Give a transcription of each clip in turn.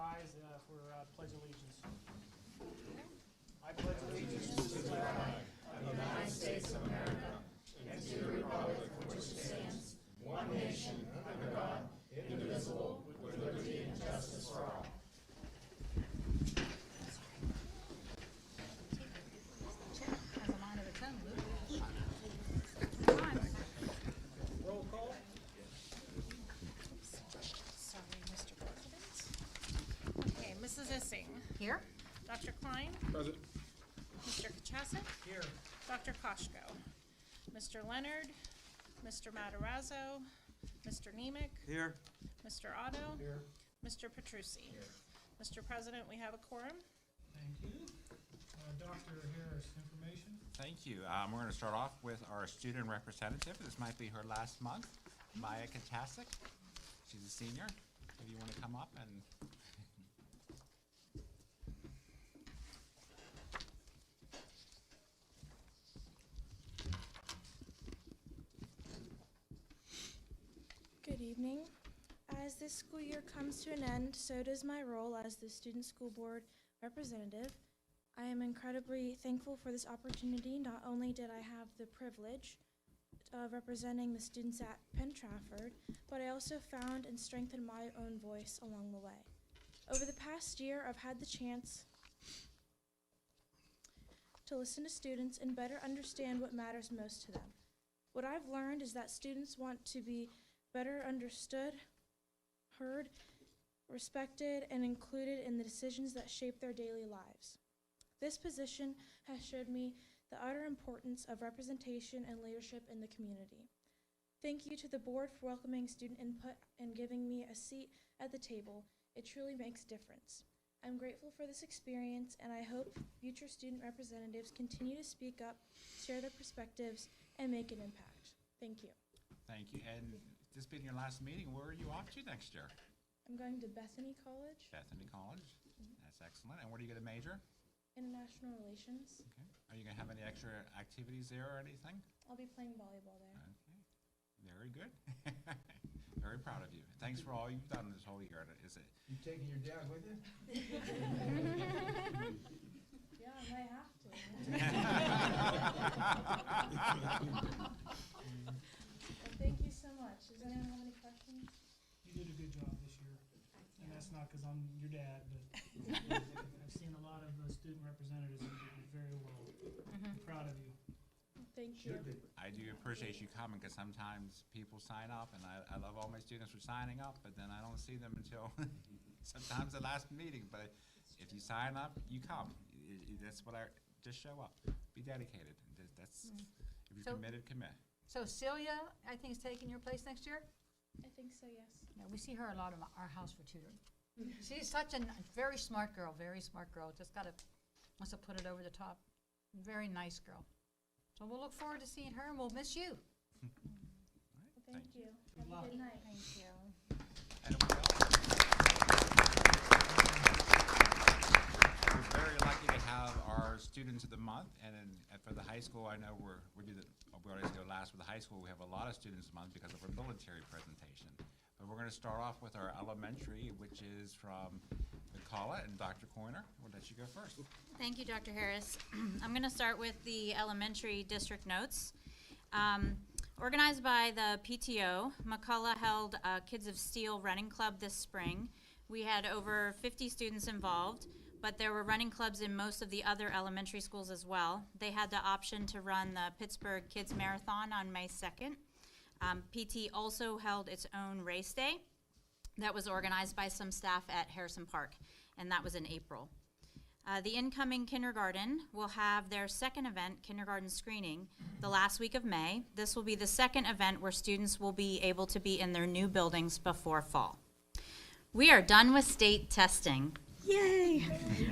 rise for Pledge Allegiance. I pledge allegiance to the flag of the United States of America and to the republic for which it stands, one nation, under God, indivisible, with liberty and justice for all. Roll call. Sorry, Mr. President. Okay, Mrs. Issing. Here. Dr. Klein. Present. Mr. Kachasik. Here. Dr. Koshko. Mr. Leonard. Mr. Matarazzo. Mr. Nemec. Here. Mr. Otto. Here. Mr. Petrucci. Mr. President, we have a quorum. Thank you. Dr. Harris, information. Thank you. We're going to start off with our student representative. This might be her last month, Maya Kantasic. She's a senior. If you want to come up and... Good evening. As this school year comes to an end, so does my role as the Student School Board representative. I am incredibly thankful for this opportunity. Not only did I have the privilege of representing the students at Penn Trafford, but I also found and strengthened my own voice along the way. Over the past year, I've had the chance to listen to students and better understand what matters most to them. What I've learned is that students want to be better understood, heard, respected, and included in the decisions that shape their daily lives. This position has showed me the utter importance of representation and leadership in the community. Thank you to the board for welcoming student input and giving me a seat at the table. It truly makes a difference. I'm grateful for this experience, and I hope future student representatives continue to speak up, share their perspectives, and make an impact. Thank you. Thank you. And this being your last meeting, where are you off to next year? I'm going to Bethany College, Bethany College. That's excellent. And what are you going to major? International Relations. Okay. Are you going to have any extra activities there or anything? I'll be playing volleyball there. Okay. Very good. Very proud of you. Thanks for all you've done this whole year. Is it? You taking your dad with you? Yeah, I might have to. Well, thank you so much. Does anyone have any questions? You did a good job this year. And that's not because I'm your dad, but I've seen a lot of student representatives who did very well. I'm proud of you. Thank you. I do appreciate you coming because sometimes people sign up, and I love all my students for signing up, but then I don't see them until sometimes the last meeting. But if you sign up, you come. That's what just show up. Be dedicated. That's if you're committed, commit. So Celia, I think, is taking your place next year? I think so, yes. Yeah, we see her a lot in our house for tutoring. She's such a very smart girl, Just wants to put it over the top. Very nice girl. So we'll look forward to seeing her, and we'll miss you. Well, thank you. Good luck. Have a good night. Thank you. Anyone else? We're very lucky to have our students of the month, and for the high school, I know we always go last with the high school. We have a lot of students a month because of our military presentation. But we're going to start off with our elementary, which is from McCullough, and Dr. Coyner, we'll let you go first. Thank you, Dr. Harris. I'm going to start with the elementary district notes. Organized by the PTO, McCullough held Kids of Steel Running Club this spring. We had over 50 students involved, but there were running clubs in most of the other elementary schools as well. They had the option to run the Pittsburgh Kids Marathon on May 2nd. PT also held its own race day that was organized by some staff at Harrison Park, and that was in April. The incoming kindergarten will have their second event, kindergarten screening, the last week of May. This will be the second event where students will be able to be in their new buildings before fall. We are done with state testing. Yay!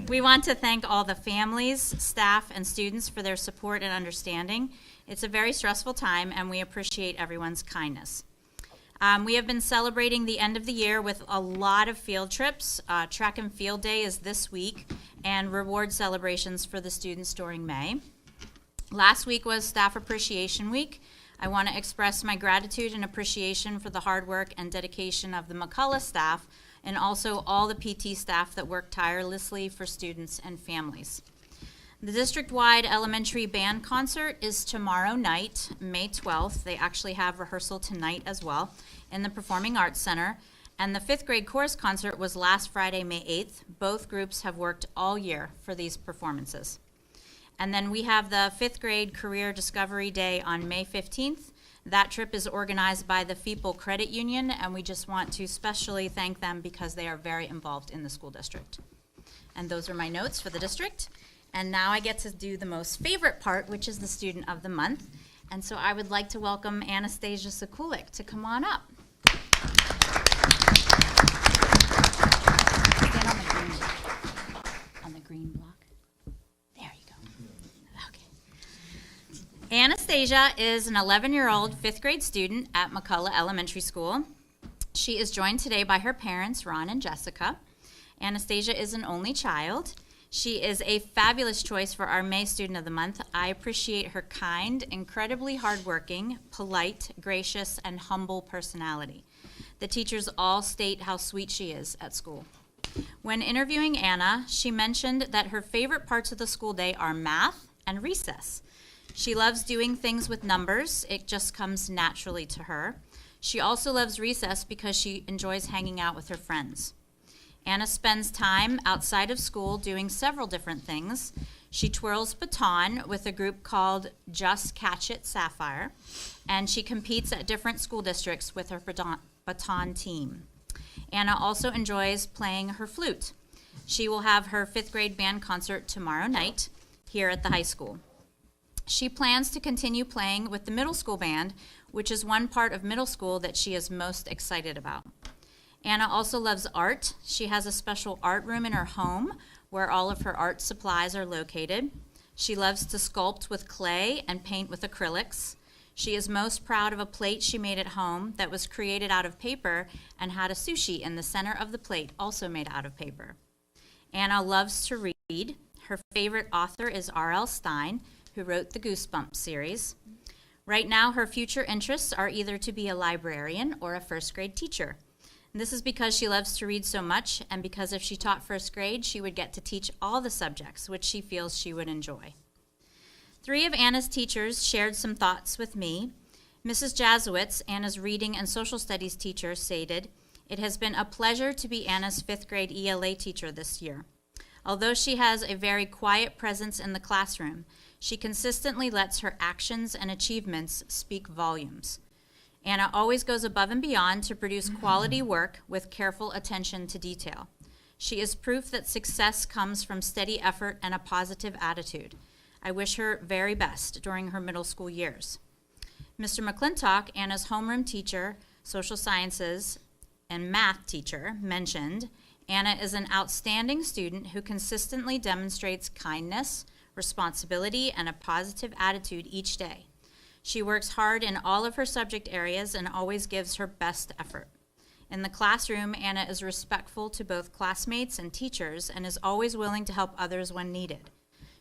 We want to thank all the families, staff, and students for their support and understanding. It's a very stressful time, and we appreciate everyone's kindness. We have been celebrating the end of the year with a lot of field trips. Track and Field Day is this week, and reward celebrations for the students during May. Last week was Staff Appreciation Week. I want to express my gratitude and appreciation for the hard work and dedication of the McCullough staff, and also all the PT staff that work tirelessly for students and families. The district-wide elementary band concert is tomorrow night, May 12th. They actually have rehearsal tonight as well in the Performing Arts Center. And the 5th grade chorus concert was last Friday, May 8th. Both groups have worked all year for these performances. And then we have the 5th grade Career Discovery Day on May 15th. That trip is organized by the FEPL Credit Union, and we just want to specially thank them because they are very involved in the school district. And those are my notes for the district. And now I get to do the most favorite part, which is the Student of the Month. And so I would like to welcome Anastasia Sekulik to come on up. Stand on the green block. There you go. Okay. Anastasia is an 11-year-old 5th grade student at McCullough Elementary School. She is joined today by her parents, Ron and Jessica. Anastasia is an only child. She is a fabulous choice for our May Student of the Month. I appreciate her kind, incredibly hardworking, polite, gracious, and humble personality. The teachers all state how sweet she is at school. When interviewing Anna, she mentioned that her favorite parts of the school day are math and recess. She loves doing things with numbers. It just comes naturally to her. She also loves recess because she enjoys hanging out with her friends. Anna spends time outside of school doing several different things. She twirls baton with a group called Just Catch It Sapphire, and she competes at different school districts with her baton team. Anna also enjoys playing her flute. She will have her 5th grade band concert tomorrow night here at the high school. She plans to continue playing with the middle school band, which is one part of middle school that she is most excited about. Anna also loves art. She has a special art room in her home where all of her art supplies are located. She loves to sculpt with clay and paint with acrylics. She is most proud of a plate she made at home that was created out of paper and had a sushi in the center of the plate, also made out of paper. Anna loves to read. Her favorite author is R.L. Stine, who wrote the Goosebumps series. Right now, her future interests are either to be a librarian or a 1st grade teacher. And this is because she loves to read so much, and because if she taught 1st grade, she would get to teach all the subjects, which she feels she would enjoy. 3 of Anna's teachers shared some thoughts with me. Mrs. Jasowitz, Anna's reading and social studies teacher, stated, "It has been a pleasure to be Anna's 5th grade ELA teacher this year. Although she has a very quiet presence in the classroom, she consistently lets her actions and achievements speak volumes. Anna always goes above and beyond to produce quality work with careful attention to detail. She is proof that success comes from steady effort and a positive attitude. I wish her very best during her middle school years." Mr. McClintock, Anna's homeroom teacher, social sciences, and math teacher, mentioned, "Anna is an outstanding student who consistently demonstrates kindness, responsibility, and a positive attitude each day. She works hard in all of her subject areas and always gives her best effort. In the classroom, Anna is respectful to both classmates and teachers and is always willing to help others when needed.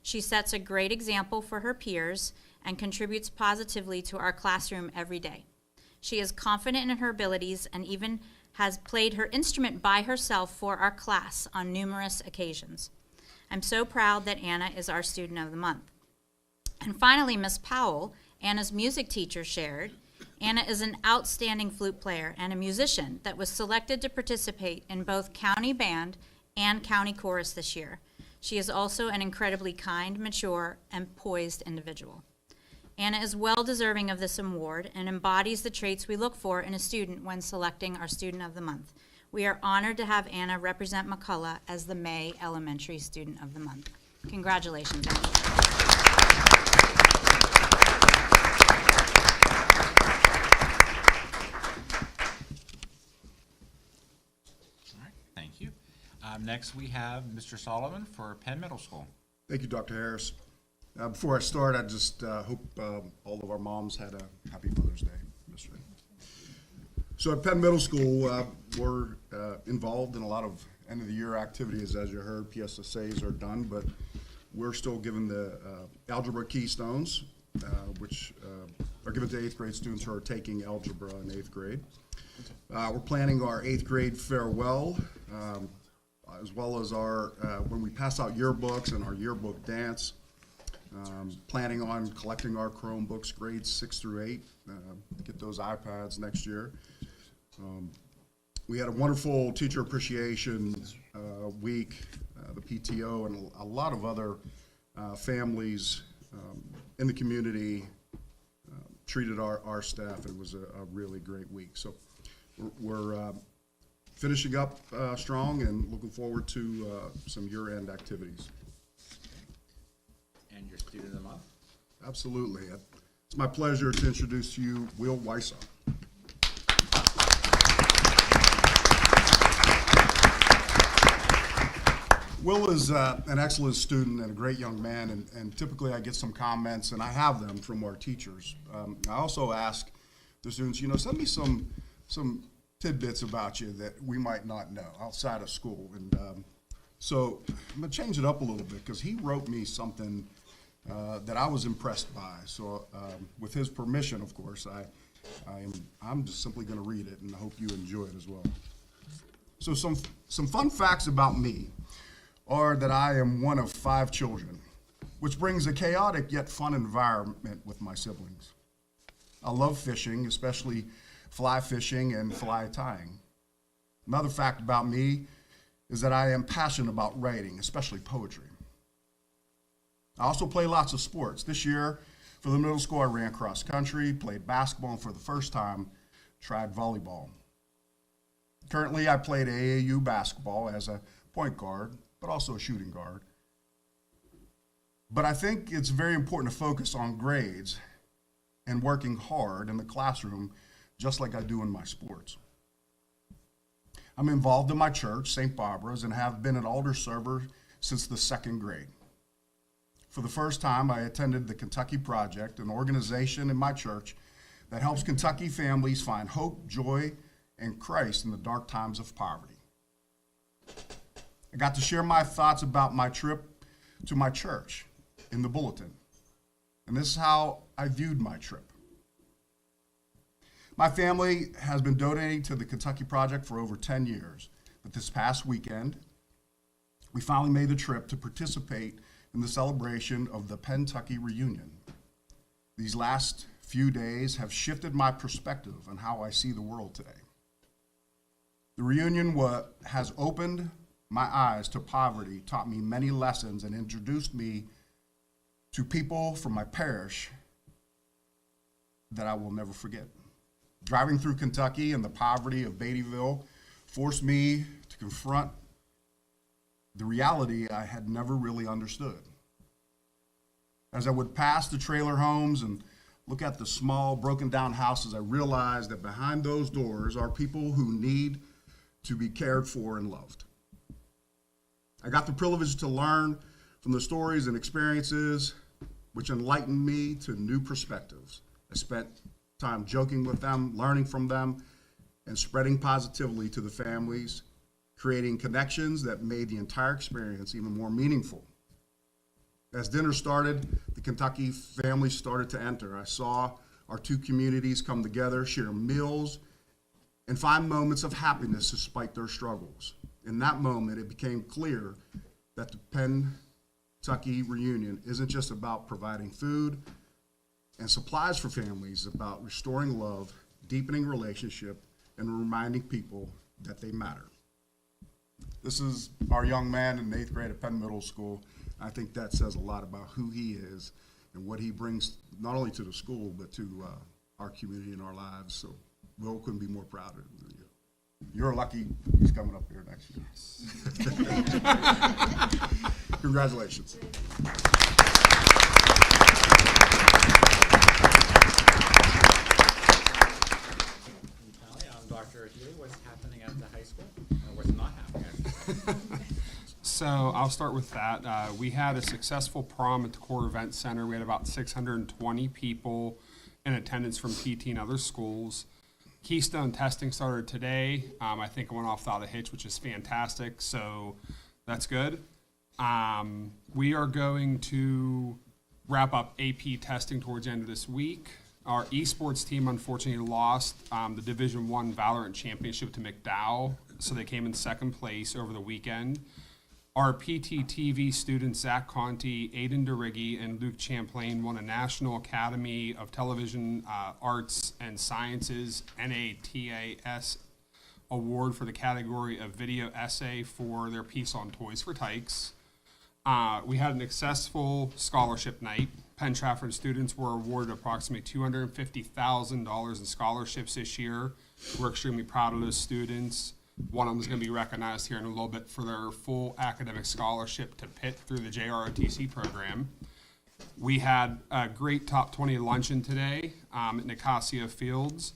She sets a great example for her peers and contributes positively to our classroom every day. She is confident in her abilities and even has played her instrument by herself for our class on numerous occasions. I'm so proud that Anna is our Student of the Month." And finally, Miss Powell, Anna's music teacher, shared, "Anna is an outstanding flute player and a musician that was selected to participate in both county band and county chorus this year. She is also an incredibly kind, mature, and poised individual. Anna is well deserving of this award and embodies the traits we look for in a student when selecting our Student of the Month. We are honored to have Anna represent McCullough as the May Elementary Student of the Month. Congratulations, Anna." Thank you. Next, we have Mr. Sullivan for Penn Middle School. Thank you, Dr. Harris. Before I start, I just hope all of our moms had a happy Mother's Day yesterday. So at Penn Middle School, we're involved in a lot of end-of-the-year activities. As you heard, PSSAs are done, but we're still given the algebra keystones, which are given to eighth grade students who are taking algebra in eighth grade. We're planning our eighth grade farewell, as well as our, when we pass out yearbooks and our yearbook dance. Planning on collecting our Chromebooks, grades 6 through 8, get those iPads next year. We had a wonderful teacher appreciation week. The PTO and a lot of other families in the community treated our staff. It was a really great week. So we're finishing up strong and looking forward to some year-end activities. And your student of the month? Absolutely. It's my pleasure to introduce to you Will Weiser. Will is an excellent student and a great young man, and typically I get some comments, and I have them from our teachers. I also ask the students, send me some tidbits about you that we might not know outside of school. And so I'm going to change it up a little bit because he wrote me something that I was impressed by. So with his permission, of course, I'm just simply going to read it, and I hope you enjoy it as well. So some fun facts about me are that I am one of 5 children, which brings a chaotic yet fun environment with my siblings. I love fishing, especially fly fishing and fly tying. Another fact about me is that I am passionate about writing, especially poetry. I also play lots of sports. This year, for the middle school, I ran cross country, played basketball, and for the first time, tried volleyball. Currently, I play AAU basketball as a point guard, but also a shooting guard. But I think it's very important to focus on grades and working hard in the classroom, just like I do in my sports. I'm involved in my church, St. Barbara's, and have been an altar server since the 2nd grade. For the first time, I attended the Kentucky Project, an organization in my church that helps Kentucky families find hope, joy, and Christ in the dark times of poverty. I got to share my thoughts about my trip to my church in the bulletin, and this is how I viewed my trip. My family has been donating to the Kentucky Project for over 10 years, but this past weekend, we finally made the trip to participate in the celebration of the Pentucky reunion. These last few days have shifted my perspective on how I see the world today. The reunion has opened my eyes to poverty, taught me many lessons, and introduced me to people from my parish that I will never forget. Driving through Kentucky and the poverty of Beattyville forced me to confront the reality I had never really understood. As I would pass the trailer homes and look at the small, broken down houses, I realized that behind those doors are people who need to be cared for and loved. I got the privilege to learn from the stories and experiences which enlightened me to new perspectives. I spent time joking with them, learning from them, and spreading positively to the families, creating connections that made the entire experience even more meaningful. As dinner started, the Kentucky families started to enter. I saw our 2 communities come together, share meals, and find moments of happiness despite their struggles. In that moment, it became clear that the Pentucky reunion isn't just about providing food and supplies for families, it's about restoring love, deepening relationship, and reminding people that they matter. This is our young man in 8th grade at Penn Middle School. I think that says a lot about who he is and what he brings not only to the school, but to our community and our lives. So Will couldn't be more proud of you. You're lucky he's coming up here next year. Congratulations. I'm Dr. Healy. What's happening at the high school? Or what's not happening at the high school? So I'll start with that. We had a successful prom at the Core Event Center. We had about 620 people in attendance from PT and other schools. Keystone testing started today. I think it went off without a hitch, which is fantastic. So that's good. We are going to wrap up AP testing towards the end of this week. Our esports team unfortunately lost the Division I Valorant Championship to McDowell, so they came in second place over the weekend. Our PTTV students, Zach Conti, Aiden DeRiggi, and Luke Champlain won a National Academy of Television Arts and Sciences, NATAS, award for the category of video essay for their piece on Toys for Tykes. We had an successful scholarship night. Penn Trafford students were awarded approximately $250,000 in scholarships this year. We're extremely proud of those students. One of them is going to be recognized here in a little bit for their full academic scholarship to Pitt through the JROTC program. We had a great top 20 luncheon today at Nicasia Fields,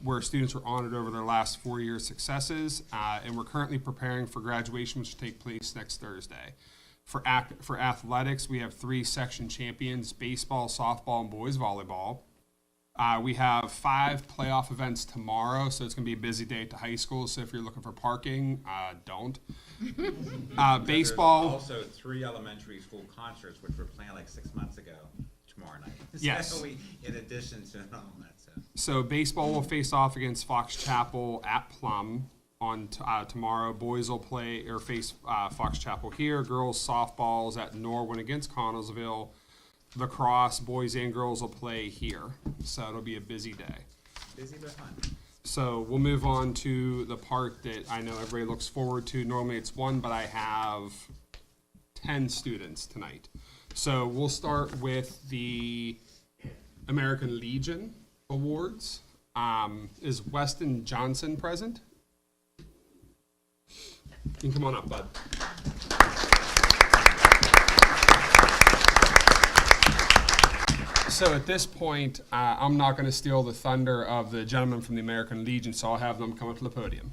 where students were honored over their last 4 year successes, and we're currently preparing for graduation, which will take place next Thursday. For athletics, we have 3 section champions: baseball, softball, and boys volleyball. We have 5 playoff events tomorrow, so it's going to be a busy day at the high school. So if you're looking for parking, don't. Baseball. There's also 3 elementary school concerts, which were planned like 6 months ago, tomorrow night. Yes. So in addition to all that stuff. So baseball will face off against Fox Chapel at Plum on tomorrow. Boys will play or face Fox Chapel here. Girls softballs at Norwin against Connellsville. Lacrosse, boys and girls will play here. So it'll be a busy day. Busy but fun. So we'll move on to the part that I know everybody looks forward to. Normally it's 1, but I have 10 students tonight. So we'll start with the American Legion Awards. Is Weston Johnson present? You can come on up, bud. So at this point, I'm not going to steal the thunder of the gentleman from the American Legion, so I'll have them come up to the podium.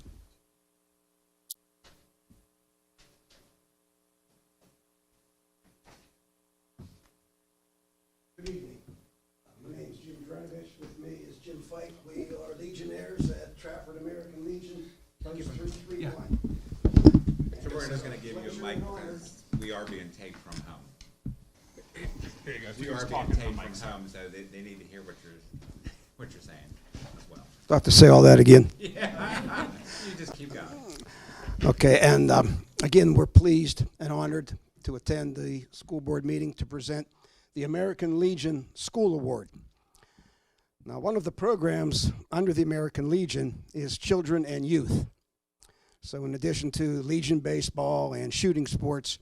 Good evening. My name is Jim Dranovich. With me is Jim Fike. We are Legionnaires at Trafford American Legion, post 331. So we're just going to give you a mic because we are being taped from home. There you go. We are being taped from home, so they need to hear what you're saying as well. Do I have to say all that again? Yeah, you just keep going. Okay, and again, we're pleased and honored to attend the school board meeting to present the American Legion School Award. Now, one of the programs under the American Legion is children and youth. So in addition to Legion baseball and shooting sports,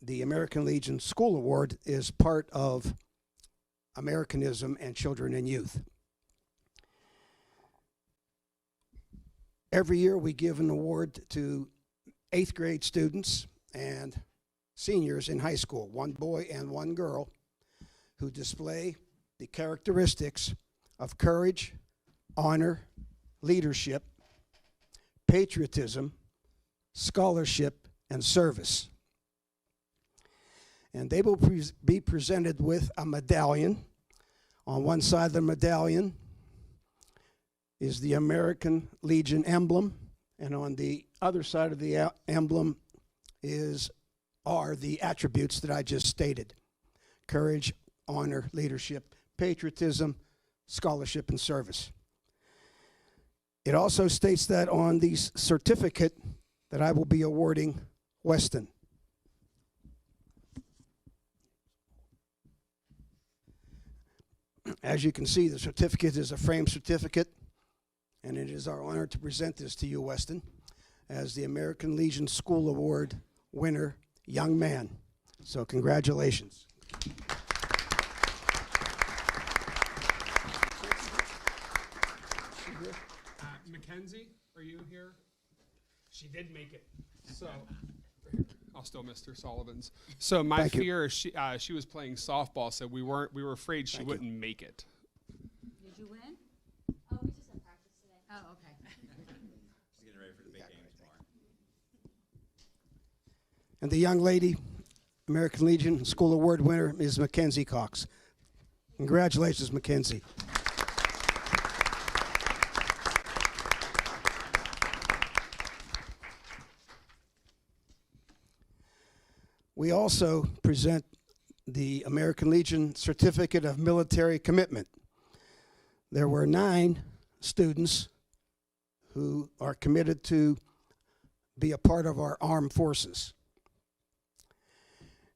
the American Legion School Award is part of Americanism and children and youth. Every year we give an award to 8th grade students and seniors in high school, 1 boy and 1 girl, who display the characteristics of courage, honor, leadership, patriotism, scholarship, and service. And they will be presented with a medallion. On one side of the medallion is the American Legion emblem, and on the other side of the emblem are the attributes that I just stated: courage, honor, leadership, patriotism, scholarship, and service. It also states that on the certificate that I will be awarding Weston. As you can see, the certificate is a framed certificate, and it is our honor to present this to you, Weston, as the American Legion School Award winner, young man. So congratulations. Mackenzie, are you here? She did make it. So I'll still Mr. Sullivan's. So my Thank you. fear is she was playing softball, so we were afraid she wouldn't make it. Did you win? Oh, we just had practice today. Oh, okay. She's getting ready for the big game tomorrow. And the young lady, American Legion School Award winner, is Mackenzie Cox. Congratulations, Mackenzie. We also present the American Legion Certificate of Military Commitment. There were 9 students who are committed to be a part of our armed forces.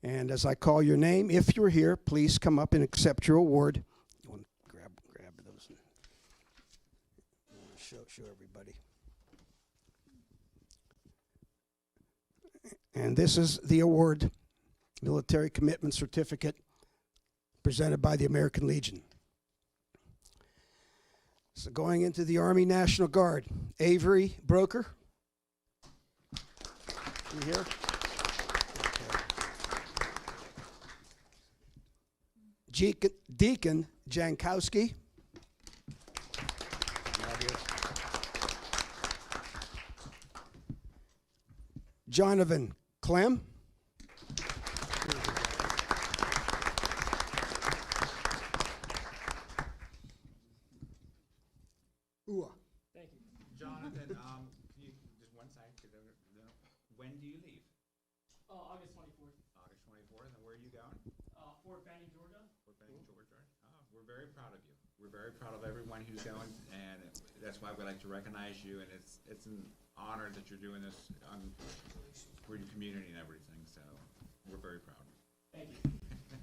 And as I call your name, if you're here, please come up and accept your award. You want to grab those and show everybody. And this is the award, Military Commitment Certificate, presented by the American Legion. So going into the Army National Guard, Avery Broker. You here? Okay. Deacon Jankowski. Jonathan Clem. Thank you. Jonathan, can you, just one second, when do you leave? August 24th, August 24th, and where are you going? Fort Benning, Georgia. Fort Benning, Georgia. Oh, we're very proud of you. We're very proud of everyone who's going, and that's why we like to recognize you, and it's an honor that you're doing this for your community and everything, so we're very proud. Thank you. Thank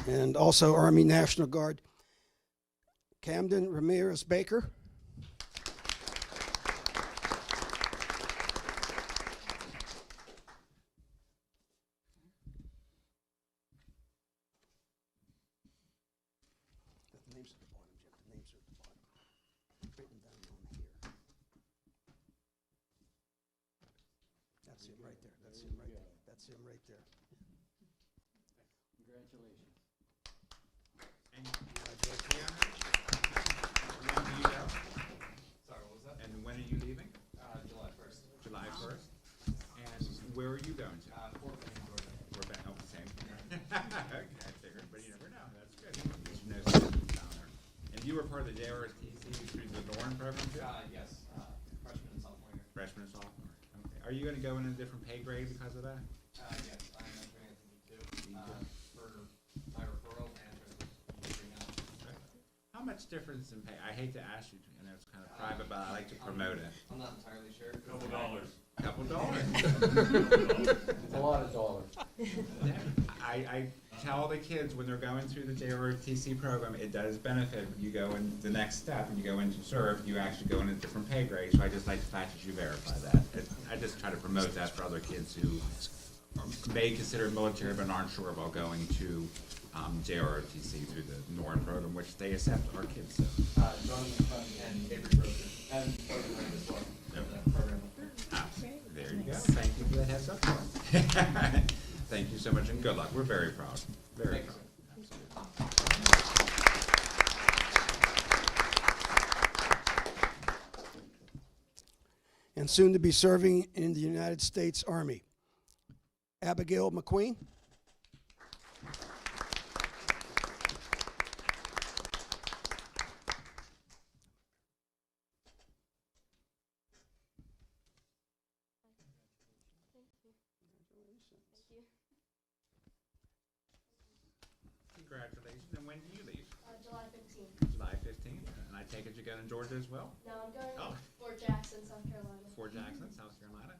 you. And also Army National Guard, Camden Ramirez Baker. The names at the bottom, Jim. The names are at the bottom. Written down on here. That's him right there. That's him right there. That's him right there. Congratulations. And when do you go? Sorry, what was that? And when are you leaving? July 1st. July 1st? And where are you going to? Fort Benning, Georgia. We're back, oh, same. Okay, I figured, but you never know, that's good. You know something down there. And you were part of the JRTC through the Norn program too? Yes, freshman and sophomore year. Freshman and sophomore. Okay. Are you gonna go in a different pay grade because of that? Yes, I'm entering at D2 for my referral and transition now. How much difference in pay? I hate to ask you, and it's kind of private, but I like to promote it. I'm not entirely sure. Couple dollars. It's a lot of dollars. I tell the kids when they're going through the JRTC program, it does benefit when you go in the next step, when you go in to serve, you actually go in a different pay grade. So I just like the fact that you verify that. I just try to promote that for other kids who may consider military but aren't sure about going to JRTC through the Norn program, which they accept our kids. So. Jonathan and Avery Broker and program as well. That program. There you go. Thank you for the heads up. Thank you so much and good luck. We're very proud. Very proud. And soon to be serving in the United States Army, Abigail McQueen. Congratulations. And when do you leave? July 15th. July 15th. And I take it you're going to Georgia as well? No, I'm going Oh. to Fort Jackson, South Carolina. Fort Jackson, South Carolina.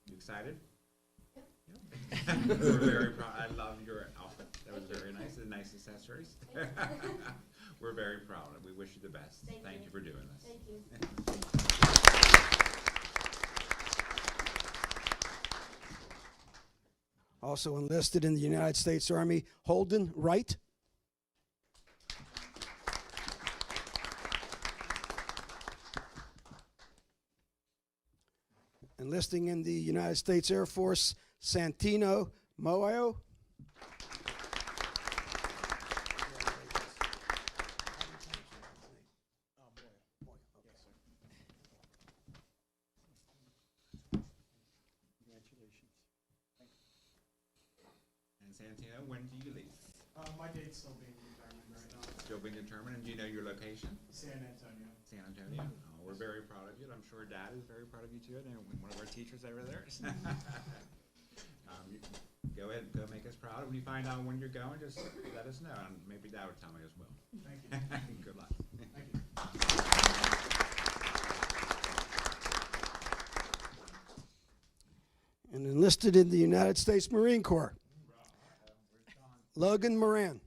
You excited? Yep. Yep. We're very proud. I love your outfit. That was very nice. And nice accessories. We're very proud. We wish you the best. Thank you for doing this. Thank you. Also enlisted in the United States Army, Holden Wright. Enlisting in the United States Air Force, Santino Moio. And Santino, when do you leave? My date's still being determined right now. Still being determined, and do you know your location? San Antonio. San Antonio. Oh, we're very proud of you, and I'm sure Dad is very proud of you too, and one of our teachers over there. Go ahead, go make us proud. When you find out when you're going, just let us know, and maybe Dad would tell me as well. Thank you. Good luck. Thank you. And enlisted in the United States Marine Corps, Logan Moran.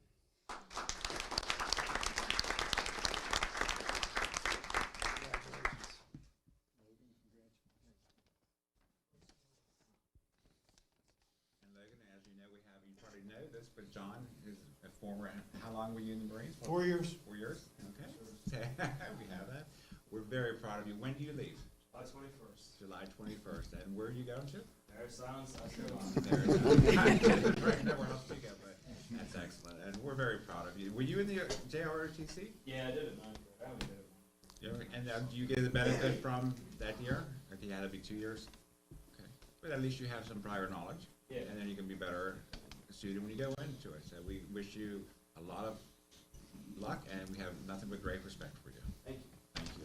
And Logan, as you know, you probably know this, but John is a former, how long were you in the Marines? 4 years. 4 years, okay. We have that. We're very proud of you. When do you leave? July 21st. July 21st. And where are you going to? There's silence, South Right, nowhere else to go, but that's excellent. And we're very proud of you. Were you in the JROTC? Yeah, I did it, man. I haven't did it. And do you get the benefit from that year? If you had to be 2 years? Okay. But at least you have some prior knowledge. Yeah. And then you can be better student when you go into it. So we wish you a lot of luck, and we have nothing but great respect for you. Thank you. Thank you.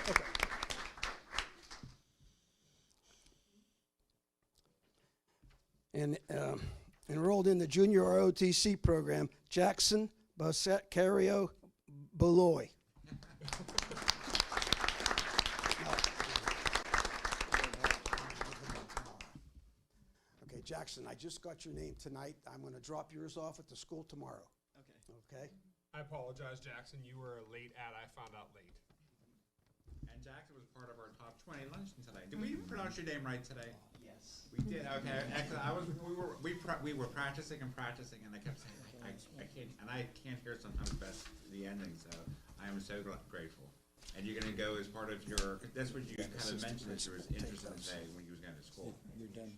Okay. And enrolled in the junior ROTC program, Jackson Basset-Cario Beloy. Okay, Jackson, I just got your name tonight. I'm going to drop yours off at the school tomorrow. Okay? I apologize, Jackson. You were a late ad. I found out late. And Jackson was part of our top 20 luncheon today. Did we even pronounce your name right today? Yes. We did. Okay. Excellent. We were practicing, and I kept saying I can't, and I can't hear sometimes best the ending. So I am so grateful. And you're going to go as part of your. That's what you kind of mentioned that you were interested in today when you was going to school. You're done.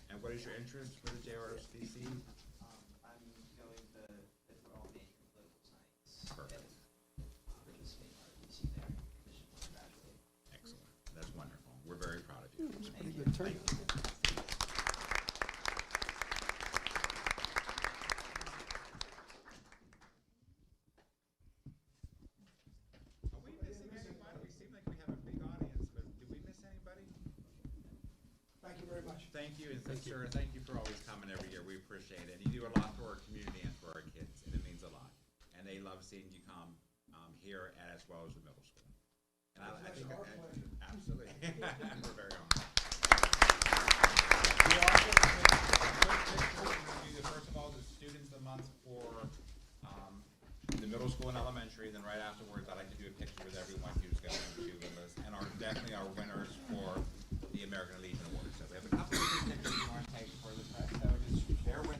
And what is your interest for the JROTC? I'm going to enroll in major in political science. Perfect. Participate in ROTC there, commission for graduate. Excellent. That's wonderful. We're very proud of you. It's a pretty good turn. Are we missing anybody? We seem like we have a big audience, but did we miss anybody? Thank you very much. Thank you, and sir, thank you for always coming every year. We appreciate it. You do a lot for our community and for our kids, and it means a lot. And they love seeing you come here as well as the middle school. And I think absolutely, we're very honored. We also do first of all the students of the month for the middle school and elementary. Then right afterwards, I like to do a picture with everyone who's going to the list, and definitely our winners for the American Legion Award. So we have a couple of pictures we want to take for the press. So just bear with us.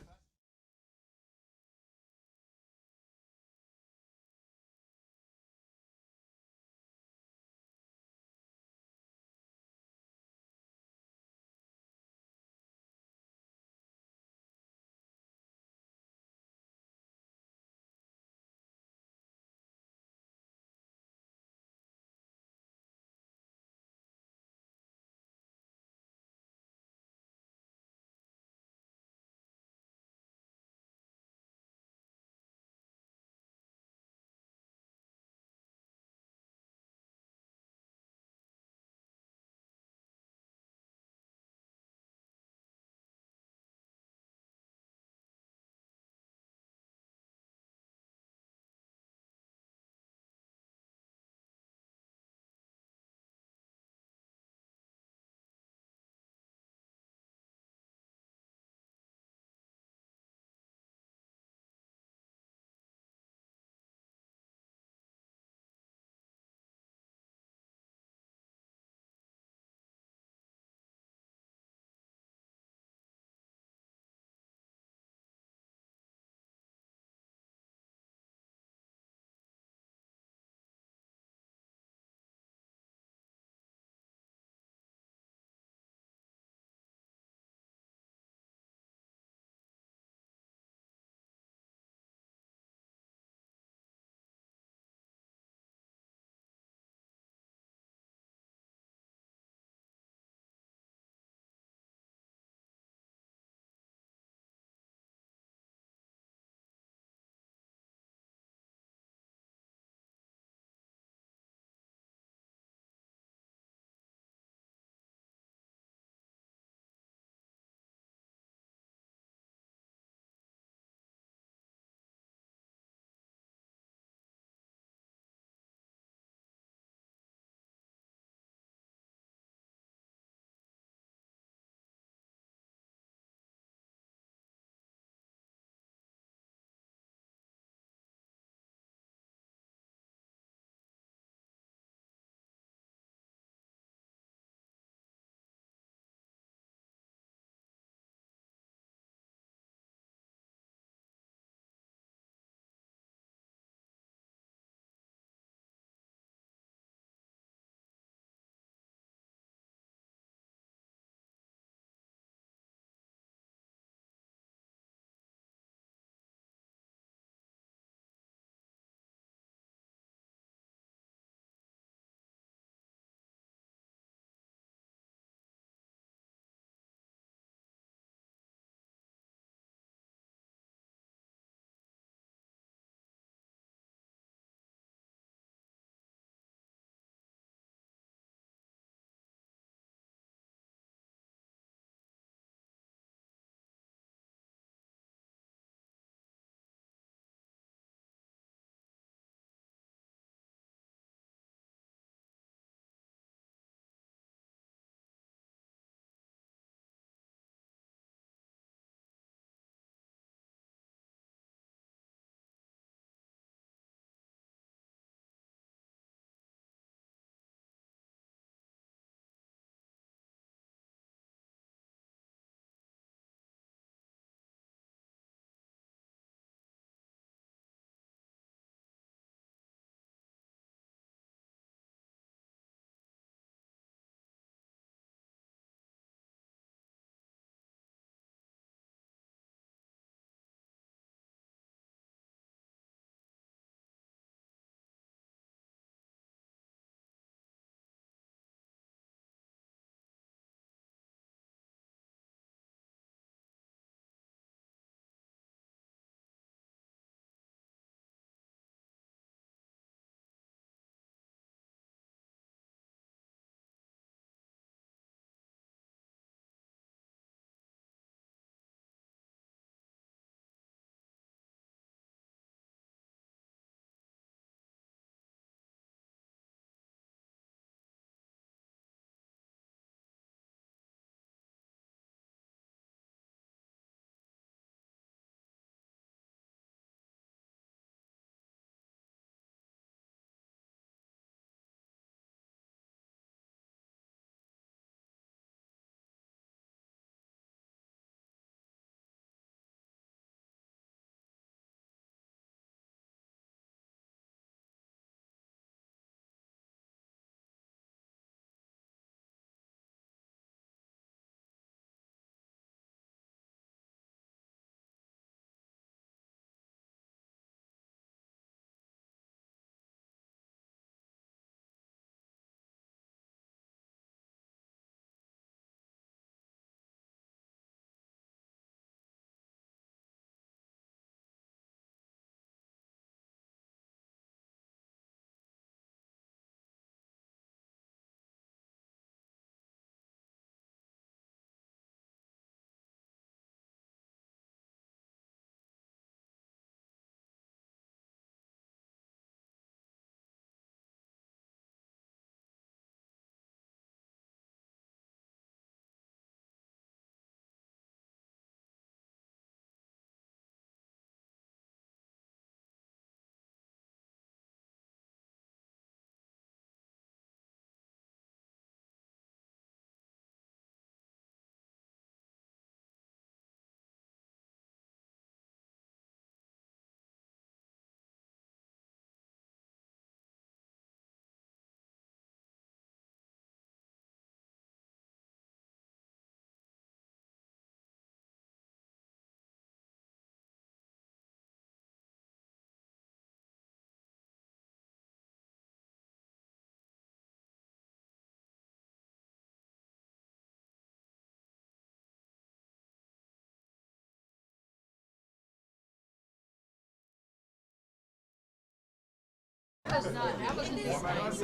that wasn't this nice.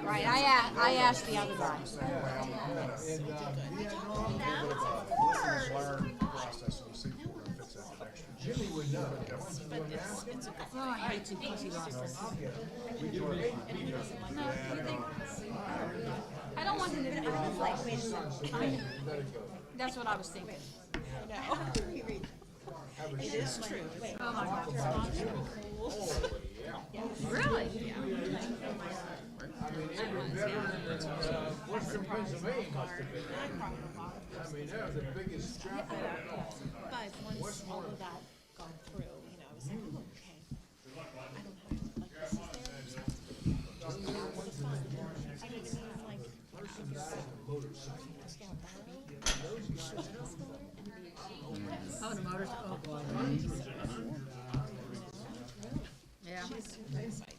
Right, I asked the other guy. Oh, I hate to pussy losses. No, you think, I don't want him to be like, that's what I was thinking. It is true. Oh my God. Really? But once all of that gone through, I was like, oh, okay. I don't have, like, this is their responsibility. Just that one's fine. I don't even have, like, Oh, the motors, oh, God. Yeah. super excited.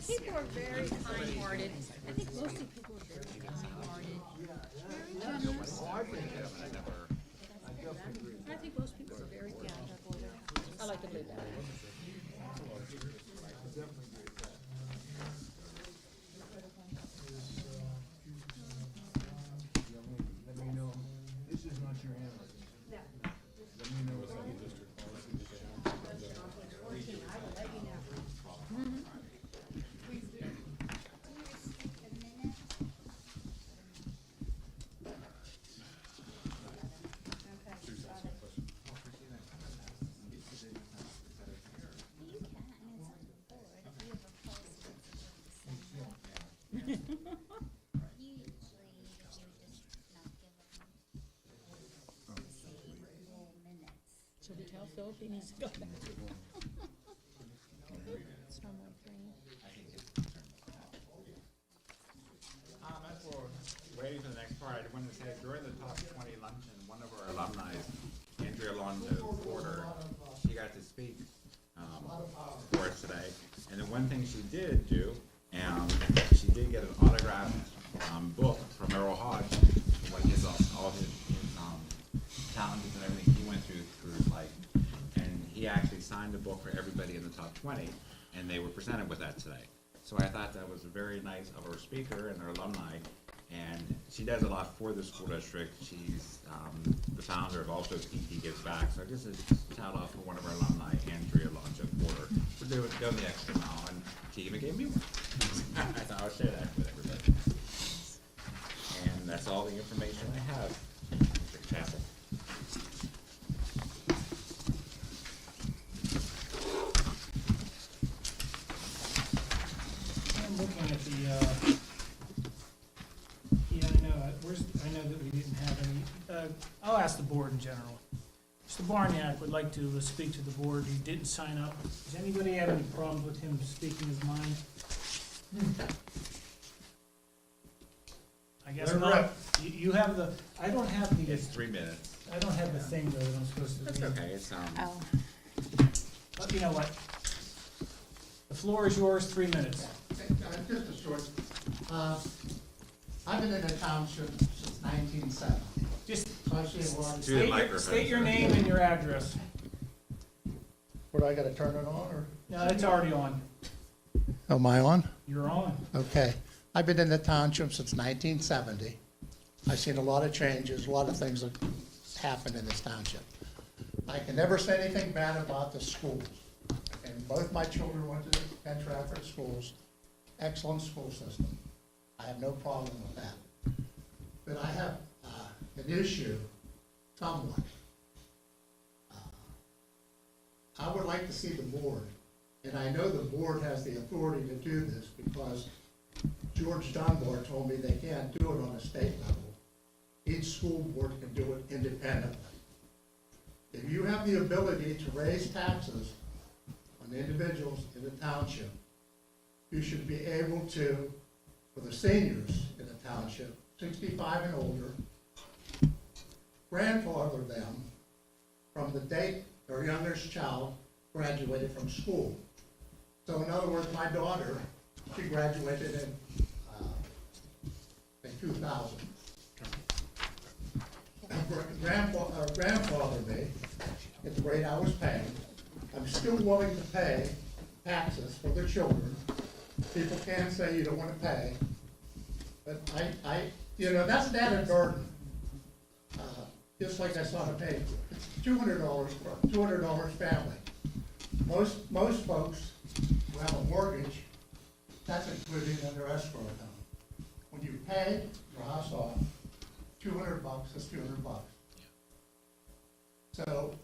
People are very kind-hearted. I think mostly people are very kind-hearted, very generous. I think most people are very kind-hearted. I like to believe that. Should we tell Philip he needs to go back? As we're waiting for the next part, I wanted to say during the top 20 luncheon, one of our alumni, Andrea Alonzo Porter, she got to speak for us today. And the one thing she did do, she did get an autographed book from Errol Hodge, what his all his challenges and everything he went through his life. And he actually signed the book for everybody in the top 20, and they were presented with that today. So I thought that was very nice of our speaker and our alumni, and she does a lot for the school district. She's the founder of also PT Gives Back. So just a shout out for one of our alumni, Andrea Alonzo Porter, for doing the extra mile, and she even gave me one. I thought I would share that with everybody. And that's all the information I have. Mr. Chappell. I'm looking at the, yeah, I know, I know that we didn't have any, I'll ask the board in general. Mr. Barniak would like to speak to the board. He didn't sign up. Does anybody have any problems with him speaking his mind? I guess not. You have the, I don't have the, It's 3 minutes. I don't have the thing though that I'm supposed to read. That's okay, it's, But you know what? The floor is yours, 3 minutes. Just a short, I've been in the township since 1970. Just So I've seen a lot of. Do the microphone. state your name and your address. What, I gotta turn it on, or? No, it's already on. Oh, am I on? You're on. Okay. I've been in the township since 1970. I've seen a lot of changes, a lot of things that happened in this township. I can never say anything bad about the schools. And both my children went to Penn Trafford schools, excellent school system. I have no problem with that. But I have an issue somewhat. I would like to see the board, and I know the board has the authority to do this because George Dunbar told me they can't do it on a state level. Each school board can do it independently. If you have the ability to raise taxes on individuals in the township, you should be able to, for the seniors in the township, 65 and older, grandfather them from the date their youngest child graduated from school. So in other words, my daughter, she graduated in 2000. Grandfather me in at the rate I was paying. I'm still willing to pay taxes for the children. People can say you don't wanna pay, but that's an added burden. Just like I saw the pay, it's $200 family. Most folks who have a mortgage, that's included in their escrow account. When you pay your house off, $200 is $200. So,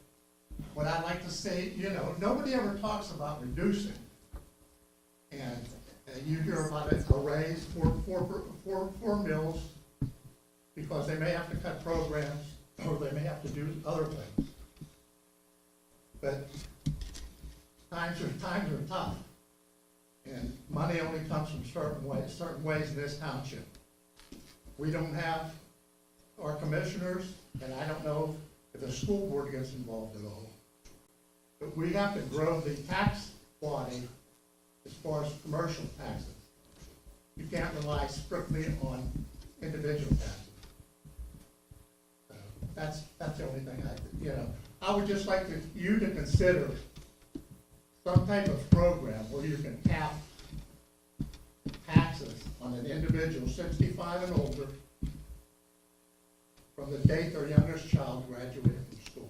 what I'd like to say, nobody ever talks about reducing. And you hear about a raise for mills, because they may have to cut programs, or they may have to do other things. But times are tough, and money only comes from certain ways in this township. We don't have our commissioners, and I don't know if the school board gets involved at all. But we have to grow the tax body as far as commercial taxes. You can't rely strictly on individual taxes. That's the only thing I would just like you to consider some type of program where you can cap taxes on an individual 65 and older from the date their youngest child graduated from school.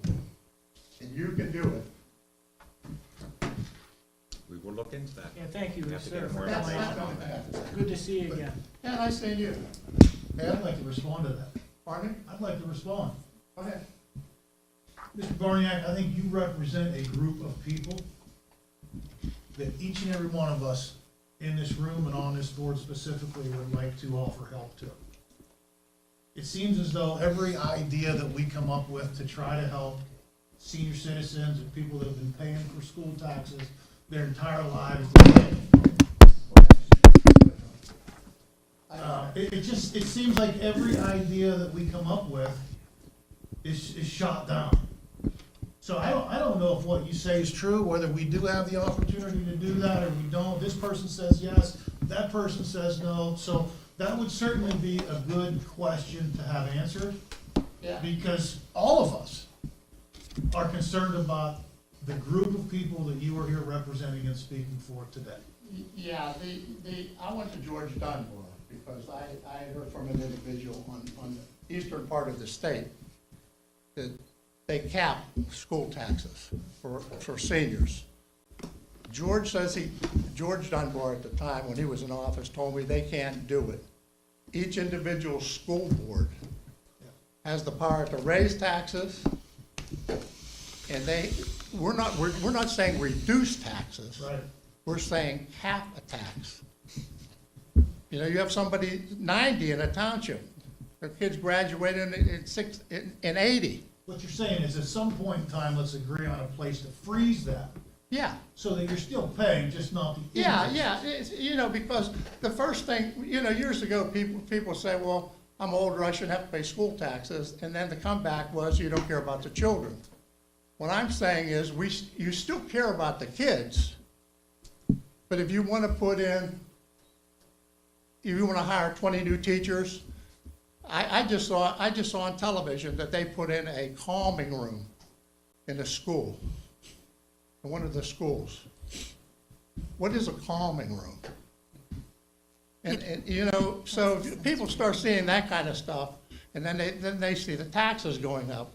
And you can do it. We will look into that. Yeah, thank you, We have to sir, get for more That's coming. not only that. Good to see you again. And I say you. Hey, I'd like to respond to that. Pardon me? I'd like to respond. Go ahead. Mr. Barniak, I think you represent a group of people that each and every one of us in this room and on this board specifically would like to offer help to. It seems as though every idea that we come up with to try to help senior citizens and people that have been paying for school taxes their entire lives, it seems like every idea that we come up with is shot down. So I don't know if what you say is true, whether we do have the opportunity to do that or we don't. This person says yes, that person says no. So that would certainly be a good question to have answered. Yeah. Because all of us are concerned about the group of people that you are here representing and speaking for today. Yeah, I went to George Dunbar because I heard from an individual on the eastern part of the state that they cap school taxes for seniors. George Dunbar at the time, when he was in office, told me they can't do it. Each individual school board has the power to raise taxes, and we're not saying reduce taxes. Right. We're saying cap a tax. You have somebody 90 in a township, their kids graduated in 80. What you're saying is at some point in time, let's agree on a place to freeze that Yeah, so that you're still paying, just not the yeah, interest. yeah, because the first thing, years ago, people say, well, I'm older, I shouldn't have to pay school taxes, and then the comeback was, you don't care about the children. What I'm saying is, you still care about the kids, but if you want to if you want to hire 20 new teachers, I just saw on television that they put in a calming room in a school, in one of the schools. What is a calming room? And so if people start seeing that kind of stuff, and then they see the taxes going up.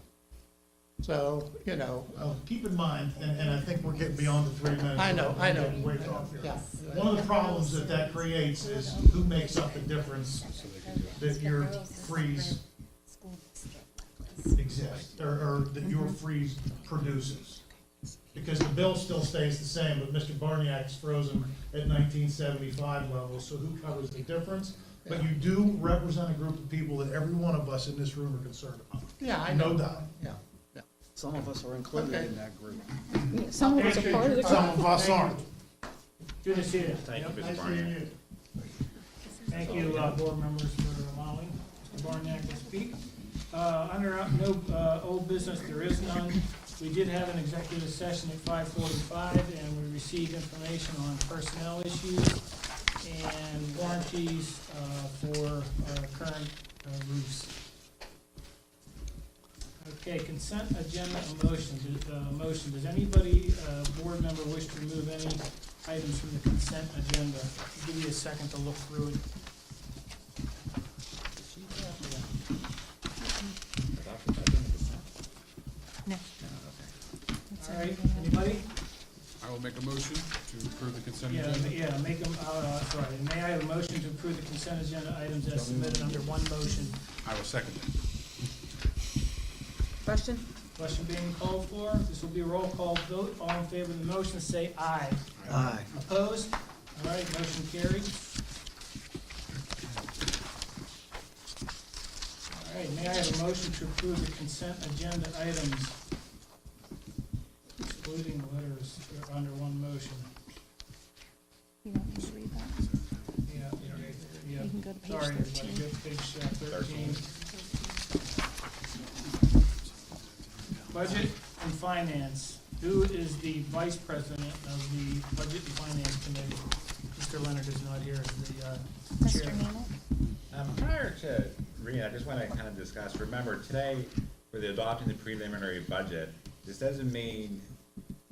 So, Well, keep in mind, and I think we're getting beyond the 3 minutes. I know. We're getting way off here. Yeah. One of the problems that creates is who makes up the difference that your freeze exists, or that your freeze produces. Because the bill still stays the same, but Mr. Barniak's frozen at 1975 levels, so who covers the difference? But you do represent a group of people that every one of us in this room are concerned about. Yeah, I know. No doubt. Yeah. Some of us are included Okay. in that group. Some of us are part of the Some of us aren't. Good to see you. Thank you, Nice Mr. seeing Barniak. you. Thank you, board members, for allowing Mr. Barniak to speak. Under no old business, there is none. We did have an executive session at 5:45, and we received information on personnel issues and warranties for current roofs. Okay, consent agenda motion. Does anybody, board member wish to remove any items from the consent agenda? I'll give you a second to look through it. No. All right, anybody? I will make a motion to approve the consent Yeah, agenda. make them, sorry, may I have a motion to approve the consent agenda items as submitted under one motion? I will second it. Question? Question being called for, this will be a roll call vote, all in favor of the motion, say aye. Aye. Opposed? All right, motion carried. All right, may I have a motion to approve the consent agenda items, excluding the letters, under one motion? You want me to read that? Yeah, You can go to page sorry, everybody, 13. go to page 13. Budget and Finance. Who is the vice president of the Budget and Finance Committee? Mr. Leonard is not here as the chair. Mr. Neiman? Prior to reading, I just want to kind of discuss, remember, today, for the adopting the preliminary budget, this doesn't mean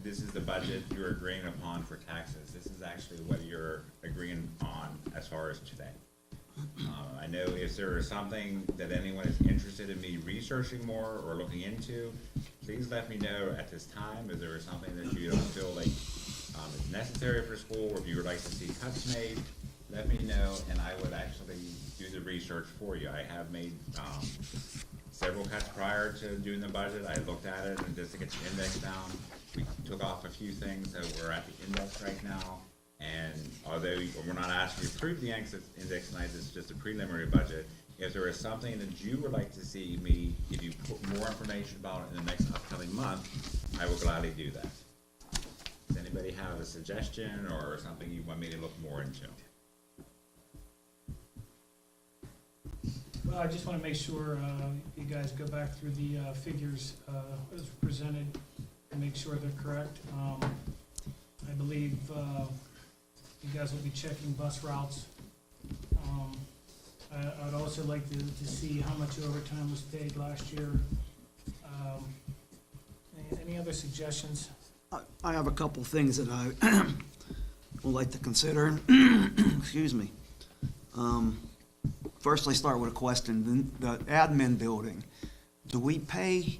this is the budget you're agreeing upon for taxes. This is actually what you're agreeing on as far as today. I know if there is something that anyone is interested in me researching more or looking into, please let me know at this time. If there is something that you don't feel like is necessary for school, or if you would like to see cuts made, let me know, and I would actually do the research for you. I have made several cuts prior to doing the budget. I looked at it, and just to get the index down, we took off a few things, so we're at the index right now. And although we're not asking you to approve the index tonight, this is just a preliminary budget. If there is something that you would like to see me give you more information about in the next upcoming month, I will gladly do that. Does anybody have a suggestion or something you want me to look more into? Well, I just want to make sure you guys go back through the figures as presented and make sure they're correct. I believe you guys will be checking bus routes. I'd also like to see how much overtime was paid last year. Any other suggestions? I have a couple things that I would like to consider. Excuse me. First, I start with a question. The admin building, do we pay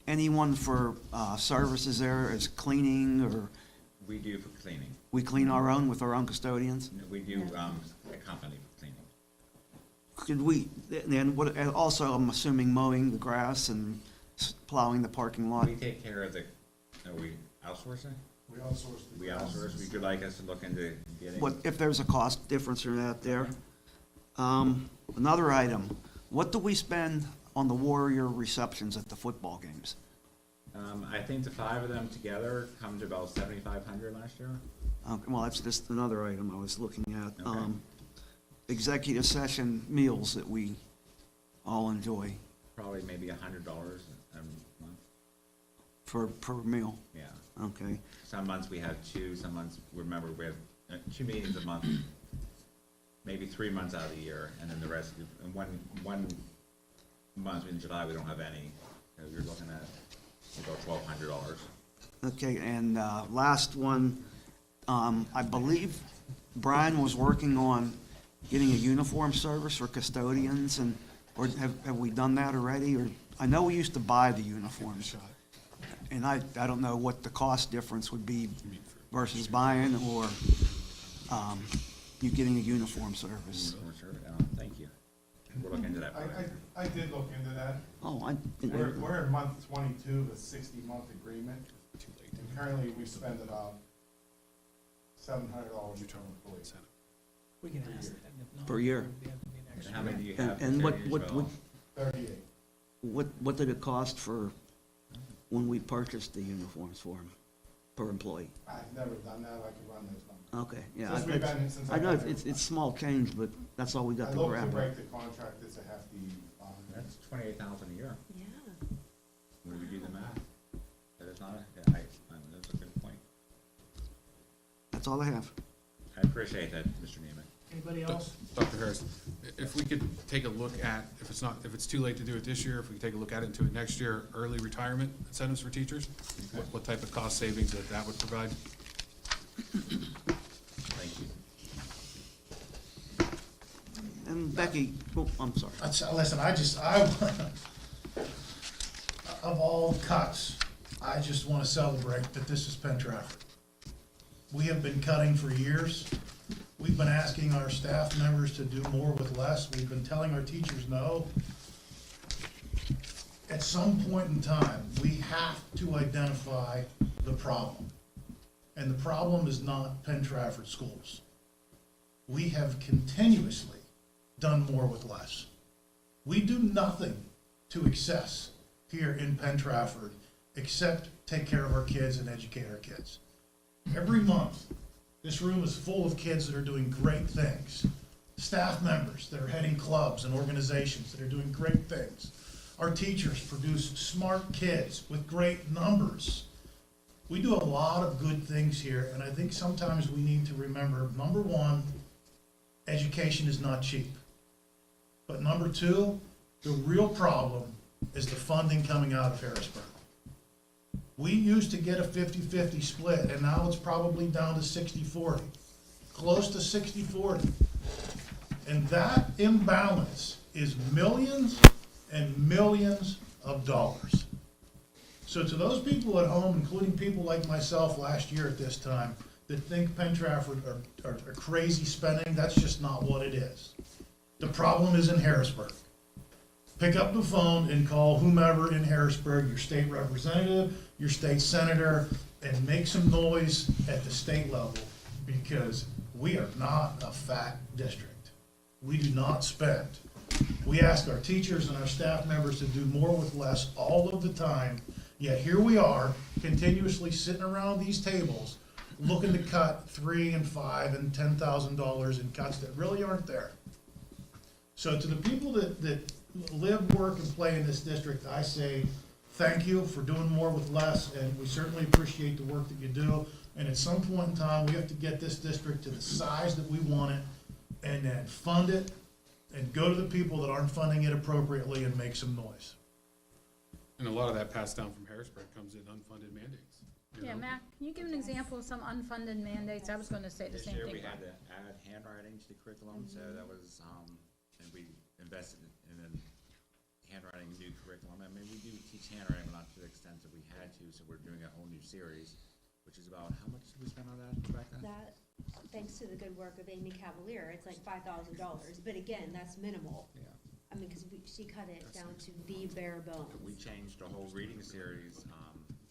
anyone for services there as cleaning, or We do for cleaning. we clean our own with our own custodians? We do a company for cleaning. Could we, and what, and also I'm assuming mowing the grass and plowing the parking lot? We take care of the, are we outsourcing? We outsource the. We outsource. Would you like us to look into getting? What, if there's a cost difference or that there? Another item, what do we spend on the Warrior receptions at the football games? I think the 5 of them together come to about $7,500 last year. Well, that's just another item I was looking at. Okay. Executive session meals that we all enjoy Probably maybe $100 a month. per meal, Yeah. okay? Some months we have 2, some months, remember, we have 2 meetings a month, maybe 3 months out of the year, and then the rest, and one month in July, we don't have any. So you're looking at about $1,200. Okay, and last one, I believe Brian was working on getting a uniform service for custodians, and, or have we done that already? Or, I know we used to buy the uniforms, and I don't know what the cost difference would be versus buying, or you getting a uniform service. Thank you. We'll look into that. I did look into that. Oh, We're in month 22 of a 60-month agreement. And currently, we spend about $700 per employee. We can ask that. If not, Per year. we have to be an extra. How many do you have? And what, for what, 38. what did it cost for when we purchased the uniforms for them, per employee? I've never done that. I can run those numbers. Okay, yeah. Since we've been, since I know I've been it's small change, but that's all we got I to looked grab. to break the contract. It's a hefty. That's $28,000 a year. Yeah. When we do the math. That is not, that's a good point. That's all I have. I appreciate that, Mr. Neiman. Anybody else? Dr. Harris, if we could take a look at, if it's too late to do it this year, if we could take a look at it into it next year, early retirement incentives for teachers, what type of cost savings that would provide? Thank you. And Becky, oh, I'm sorry. Listen, of all cuts, I just want to celebrate that this is Penn Trafford. We have been cutting for years. We've been asking our staff members to do more with less. We've been telling our teachers no. At some point in time, we have to identify the problem. And the problem is not Penn Trafford schools. We have continuously done more with less. We do nothing to excess here in Penn Trafford except take care of our kids and educate our kids. Every month, this room is full of kids that are doing great things. Staff members that are heading clubs and organizations that are doing great things. Our teachers produce smart kids with great numbers. We do a lot of good things here, and I think sometimes we need to remember, number one, education is not cheap. But number two, the real problem is the funding coming out of Harrisburg. We used to get a 50-50 split, and now it's probably down to 60-40, close to 60-40. And that imbalance is millions and millions of dollars. So to those people at home, including people like myself last year at this time, that think Penn Trafford are crazy spending, that's just not what it is. The problem is in Harrisburg. Pick up the phone and call whomever in Harrisburg, your state representative, your state senator, and make some noise at the state level, because we are not a fat district. We do not spend. We ask our teachers and our staff members to do more with less all of the time, yet here we are continuously sitting around these tables looking to cut $3,000 and $5,000 and $10,000 in cuts that really aren't there. So to the people that live, work, and play in this district, I say thank you for doing more with less, and we certainly appreciate the work that you do. And at some point in time, we have to get this district to the size that we want it, and then fund it, and go to the people that aren't funding it appropriately and make some noise. And a lot of that passed down from Harrisburg comes in unfunded mandates. Yeah, Mac, can you give an example of some unfunded mandates? I was gonna say the same This year, thing. we had to add handwriting to the curriculum, so that was, and we invested in a handwriting new curriculum. I mean, we do teach handwriting, but not to the extent that we had to, so we're doing a whole new series, which is about, how much did we spend on that, Rebecca? That, thanks to the good work of Amy Cavalier, it's like $5,000, but again, that's minimal. Yeah. I mean, because she cut it down to the bare bones. We changed the whole reading series,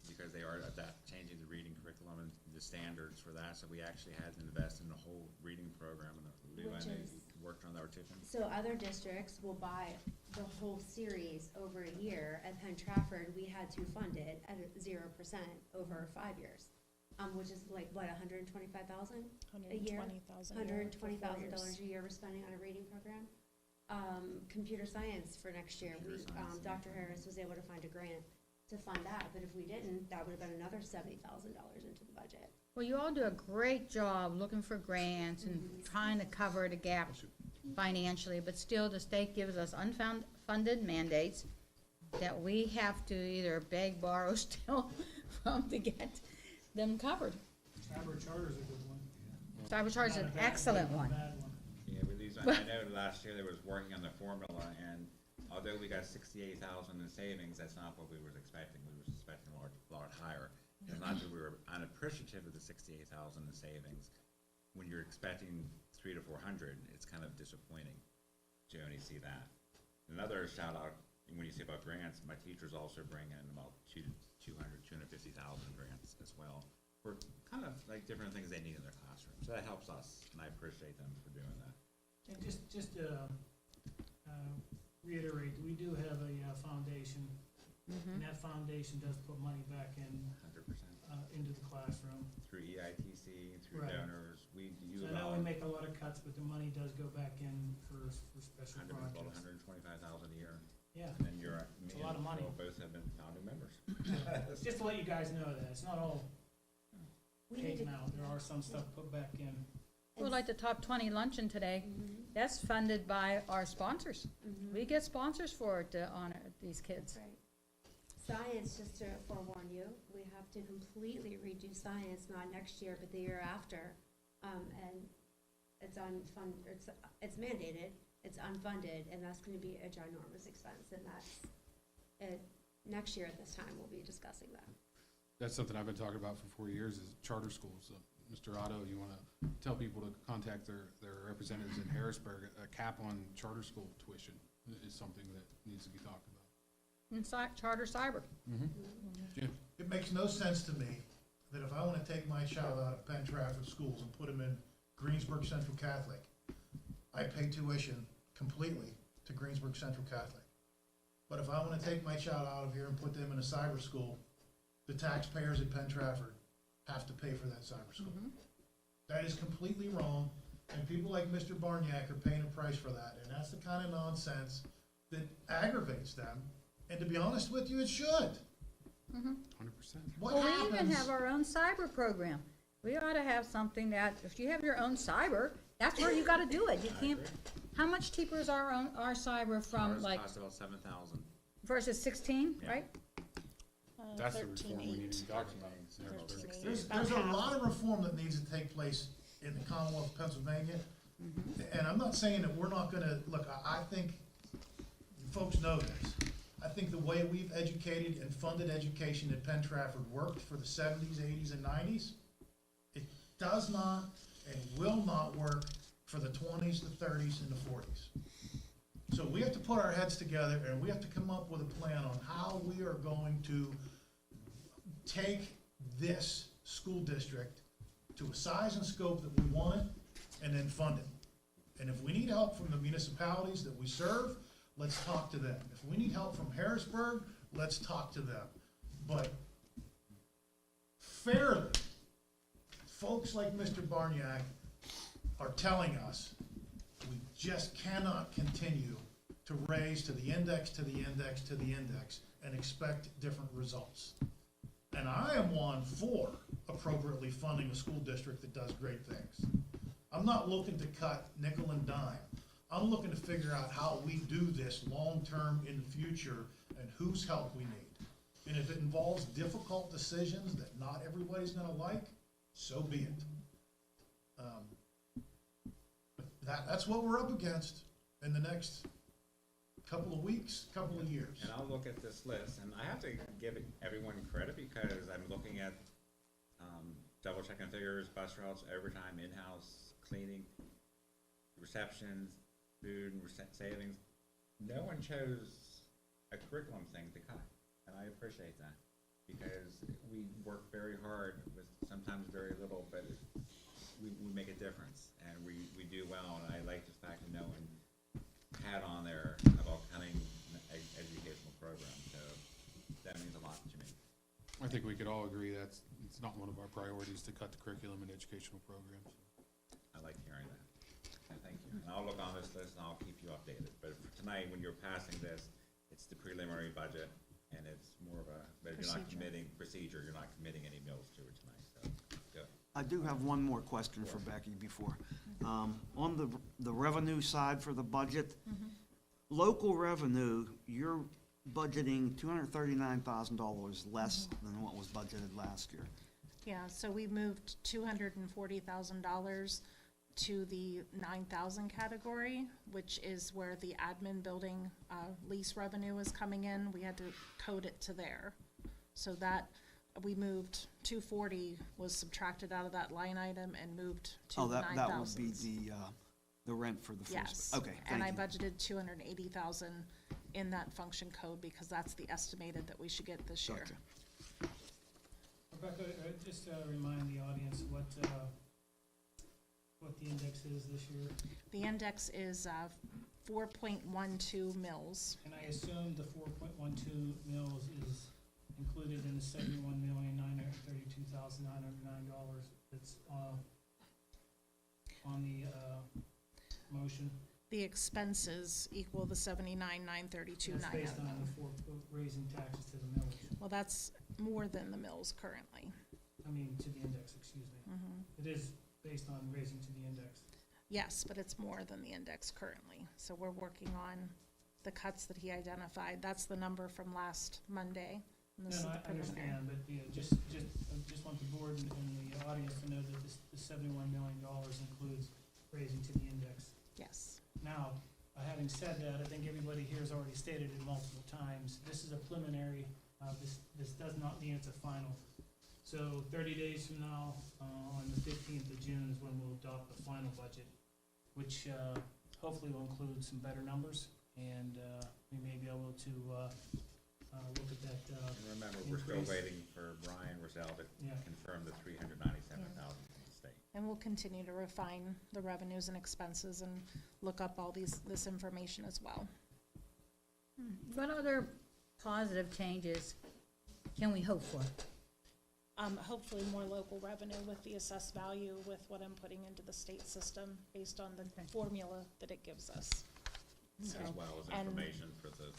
because they are changing the reading curriculum and the standards for that, so we actually had to invest in the whole reading program, and Lou, I know you worked on that, or Tiffany. So other districts will buy the whole series over a year. At Penn Trafford, we had to fund it at 0% over 5 years, which is like, what, $125,000 a year? $120,000 a year we're spending on a reading program. Computer science for next year, Dr. Harris was able to find a grant to fund that, but if we didn't, that would have been another $70,000 into the budget. Well, you all do a great job looking for grants and trying to cover the gap financially, but still the state gives us unfunded mandates that we have to either beg, borrow, steal from to get them covered. Cyber charter's a good one. Cyber charter is an excellent one. Yeah, we lose, I know last year they was working on the formula, and although we got 68,000 in savings, that's not what we were expecting. We were expecting a lot higher. It's not that we were unappreciative of the 68,000 in savings. When you're expecting 300 to 400, it's kind of disappointing to only see that. Another shout out, when you say about grants, my teachers also bring in about 250,000 grants as well, for kind of like different things they need in their classroom. So that helps us, and I appreciate them for doing that. And just reiterate, we do have a foundation, and that foundation does put money back in 100%. Into the classroom. Through EITC, through Right. donors, we do So I know we make a lot of cuts, but the money does go back in for special projects. $125,000 a year. Yeah. And then It's a lot of money. Both have been founding members. Just to let you guys know that, it's not all We need taken to- out, there are some stuff put back in. Well, like the top 20 luncheon today, that's funded by our sponsors. We get sponsors for it to honor these kids. Right. Science, just to forewarn you, we have to completely redo science, not next year, but the year after. And it's it's mandated, it's unfunded, and that's gonna be a ginormous expense, and next year at this time, we'll be discussing that. That's something I've been talking about for 4 years, is charter schools. Mr. Otto, you want to tell people to contact their representatives in Harrisburg. A cap on charter school tuition is something that needs to be talked about. And charter cyber. Jim? It makes no sense to me that if I want to take my child out of Penn Trafford schools and put him in Greensburg Central Catholic, I pay tuition completely to Greensburg Central Catholic. But if I want to take my child out of here and put them in a cyber school, the taxpayers at Penn Trafford have to pay for that cyber school. That is completely wrong, and people like Mr. Barniak are paying a price for that, and that's the kind of nonsense that aggravates them, and to be honest with you, it should. 100%. What Well, we happens? even have our own cyber program. We ought to have something that, if you have your own cyber, that's where you gotta do it. You can't, how much cheaper is our cyber from, Ours like, costs about 7,000. versus 16, Yeah. right? That's the reform we need to be talking about. There's a lot of reform that needs to take place in the Commonwealth of Pennsylvania. And I'm not saying that we're not gonna, look, I think, folks know this. I think the way we've educated and funded education at Penn Trafford worked for the 70s, 80s, and 90s. It does not and will not work for the 20s, the 30s, and the 40s. So we have to put our heads together and we have to come up with a plan on how we are going to take this school district to a size and scope that we want it, and then fund it. And if we need help from the municipalities that we serve, let's talk to them. If we need help from Harrisburg, let's talk to them. But fairly, folks like Mr. Barniak are telling us we just cannot continue to raise to the index, to the index, to the index, and expect different results. And I am one for appropriately funding a school district that does great things. I'm not looking to cut nickel and dime. I'm looking to figure out how we do this long-term in the future and whose help we need. And if it involves difficult decisions that not everybody's gonna like, so be it. But that's what we're up against in the next couple of weeks, couple of years. And I'll look at this list, and I have to give everyone credit because I'm looking at double checking figures, bus routes, overtime, in-house, cleaning, receptions, food, and savings. No one chose a curriculum thing to cut, and I appreciate that because we work very hard with sometimes very little, but we make a difference, and we do well, and I like the fact of knowing had on there about cutting educational programs, so that means a lot to me. I think we could all agree it's not one of our priorities to cut the curriculum and educational programs. I like hearing that, and thank you. And I'll look on this list and I'll keep you updated, but for tonight, when you're passing this, it's the preliminary budget, and it's more of a, but you're not committing procedure, you're not committing any mills to it tonight, so, go. I do have one more question for Becky before. On the revenue side for the budget, local revenue, you're budgeting $239,000 less than what was budgeted last year. Yeah, so we moved $240,000 to the 9,000 category, which is where the admin building lease revenue is coming in. We had to code it to there. So that, we moved 240 was subtracted out of that line item and moved to 9,000. That would be the rent for the first. Yes. Okay, thank And I you. budgeted 280,000 in that function code because that's the estimated that we should get this year. Gotcha. Rebecca, just remind the audience what the index is this year, The index is 4.12 mils. and I assume the 4.12 mils is included in the $71,932,909 that's on the motion. The expenses equal the 79,932,909. That's based on the raising taxes to the millage, Well, that's more than the mills currently. I mean, to the index, excuse me. It is based on raising to the index. Yes, but it's more than the index currently. So we're working on the cuts that he identified. That's the number from last Monday. And this is No, the I preliminary. understand, but, you know, I just want the board and the audience to know that the $71 million includes raising to the index. Yes. Now, having said that, I think everybody here has already stated it multiple times. This is a preliminary, this does not mean it's a final. So 30 days from now, on the 15th of June is when we'll adopt the final budget, which hopefully will include some better numbers, and we may be able to look at that Remember, we're still increase. waiting for Brian Rosell to Yeah. confirm the 397,000 from the state. And we'll continue to refine the revenues and expenses and look up all this information as well. What other positive changes can we hope for? Hopefully more local revenue with the assessed value with what I'm putting into the state system based on the formula that it gives us. So, As well as and information for the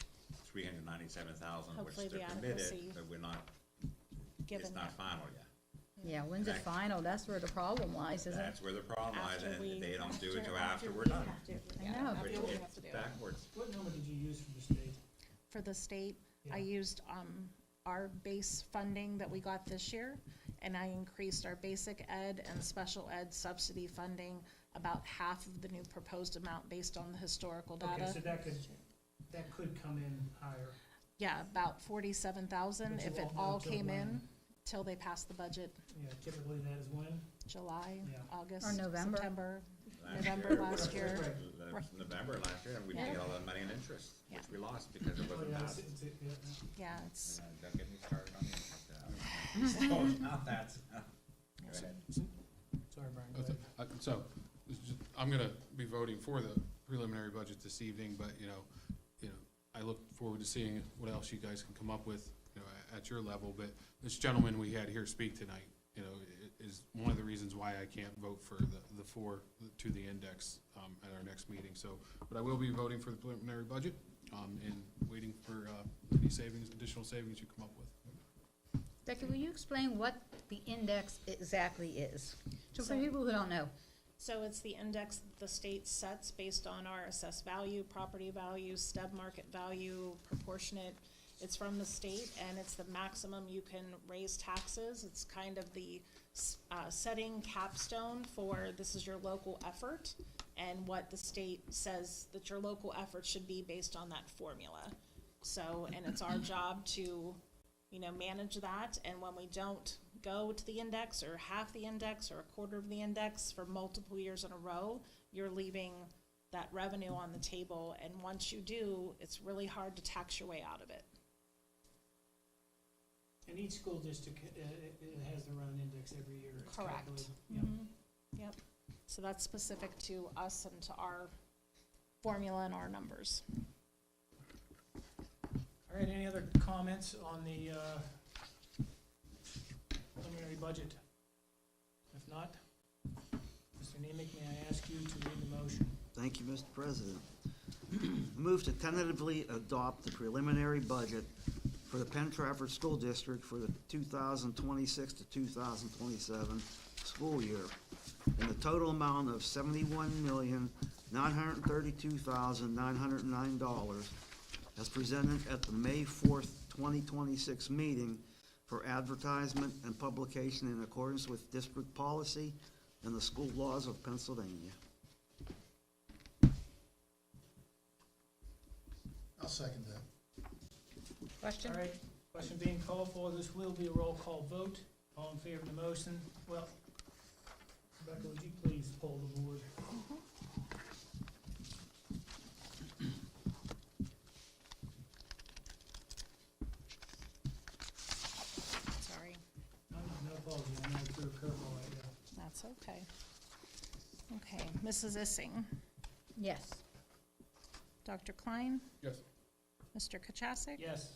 397,000, which Hopefully they're the committed, adequacy but we're not, given it's not that. final yet. Yeah, when's it Exactly. final? That's where the problem lies, isn't it? That's where the problem lies, After and we- they don't do it till after after we're we done. have to. I Yeah, know. after Which we is have to do it. backwards. What number did you use for the state? For the state, I Yeah. used our base funding that we got this year, and I increased our basic ed and special ed subsidy funding about half of the new proposed amount based on the historical Okay, so data. that could come in higher. Yeah, about 47,000 But you if it won't know all till came when? in, till they passed the budget, Yeah, typically that is when? July, Yeah. August, Or November. September, Last November year, last year. That's November last year, and we Yeah. paid all that money in interest, Yeah. which we lost because it Oh, wasn't yeah, passed. Yeah, it's, And don't get me started on the interest. Oh, not that. Sorry, Brian, go ahead. So, I'm gonna be voting for the preliminary budget this evening, but, you know, I look forward to seeing what else you guys can come up with, you know, at your level, but this gentleman we had here speak tonight, you know, is one of the reasons why I can't vote for the four to the index, at our next meeting, so, but I will be voting for the preliminary budget, and waiting for, any additional savings you come up with. Becky, will you explain what the index exactly is? So for people who don't know. so it's the index that the state sets based on our assessed value, property value, stub market value, proportionate. It's from the state, and it's the maximum you can raise taxes. It's kind of the setting capstone for this is your local effort, and what the state says that your local effort should be based on that formula. So, and it's our job to, manage that, and when we don't go to the index, or half the index, or a quarter of the index for multiple years in a row, you're leaving that revenue on the table, and once you do, it's really hard to tax your way out of it. And each school district, it has their own index every year. It's Correct. calculated. Yeah. Yep. So that's specific to us and to our formula and our numbers. All right, any other comments on the preliminary budget? If not, Mr. Nemec, may I ask you to read the motion? Thank you, Mr. President. Move to tentatively adopt the preliminary budget for the Penn Trafford School District for the 2026 to 2027 school year in the total amount of $71,932,909 as presented at the May 4th, 2026 meeting for advertisement and publication in accordance with district policy and the school laws of Pennsylvania. I'll second that. Question? All right, question being called for, this will be a roll call vote. All in favor of the motion? Well, Rebecca, would you please poll the board? Sorry, No apology, I know I threw a curveball at you. that's okay. Okay, Mrs. Issing, Yes. Dr. Klein, Yes. Mr. Kachasik. Yes.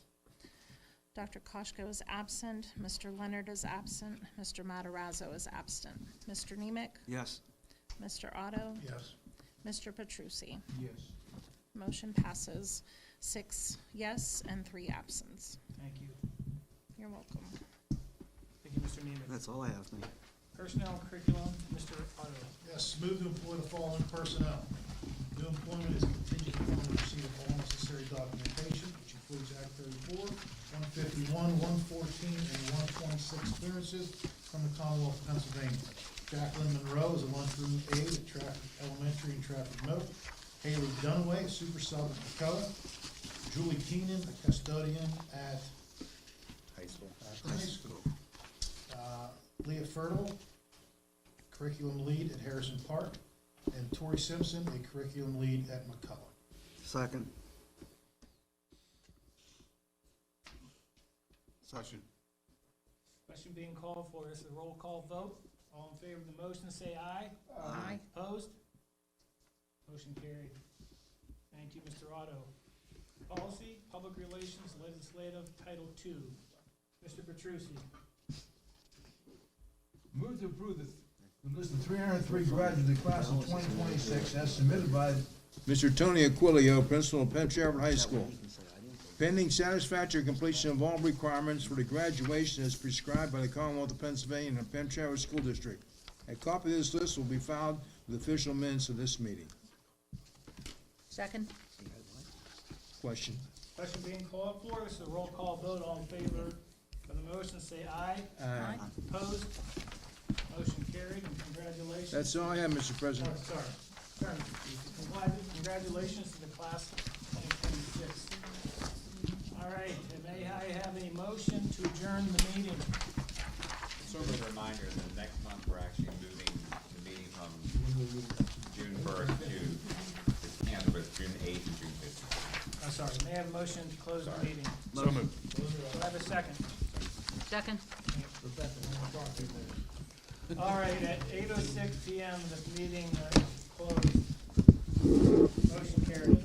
Dr. Koshko is absent, Mr. Leonard is absent, Mr. Matarazzo is absent. Mr. Nemec, Yes. Mr. Otto, Yes. Mr. Petrucci. Yes. Motion passes 6 yes and 3 absence. Thank you. You're welcome. Thank you, Mr. Nemec. That's all I have, thank you. Personnel and curriculum, Mr. Otto. Yes, move to employ the following personnel. New employment is contingent upon the receipt of all necessary documentation, which includes Act 34, 151, 114, and 126 clearances from the Commonwealth of Pennsylvania. Jacqueline Monroe is a lunchroom aide at Trafford Elementary and Trafford Middle. Haley Dunaway, a super sub at McCullough. Julie Keenan, a custodian at High school. High School. Leah Fertile, curriculum lead at Harrison Park, and Tori Simpson, a curriculum lead at McCullough. Second. Question. Question being called for, this is a roll call vote. All in favor of the motion, say aye. Aye. Opposed? Motion carried. Thank you, Mr. Otto. Policy, Public Relations, Legislative, Title II. Mr. Petrucci. Move to approve the list of 303 graduates of the class of 2026 as submitted by Mr. Tony Aquilio, Principal of Penn Trafford High School. Pending satisfactory completion of all requirements for the graduation as prescribed by the Commonwealth of Pennsylvania and the Penn Trafford School District. A copy of this list will be filed with official minutes of this meeting. Second? Question? Question being called for, this is a roll call vote. All in favor of the motion, say aye. Aye. Opposed? Motion carried, and congratulations. That's all I have, Mr. President. Oh, sorry. Congratulations to the class of 2026. All right, and may I have a motion to adjourn the meeting? Sort of a reminder that next month we're actually moving the meeting from June 1st to, but June 8th to June 15th. I'm sorry, may I have a motion to close the meeting? So moved. Do I have a second? Second? All right, at 8:06 PM, this meeting is closed. Motion carried.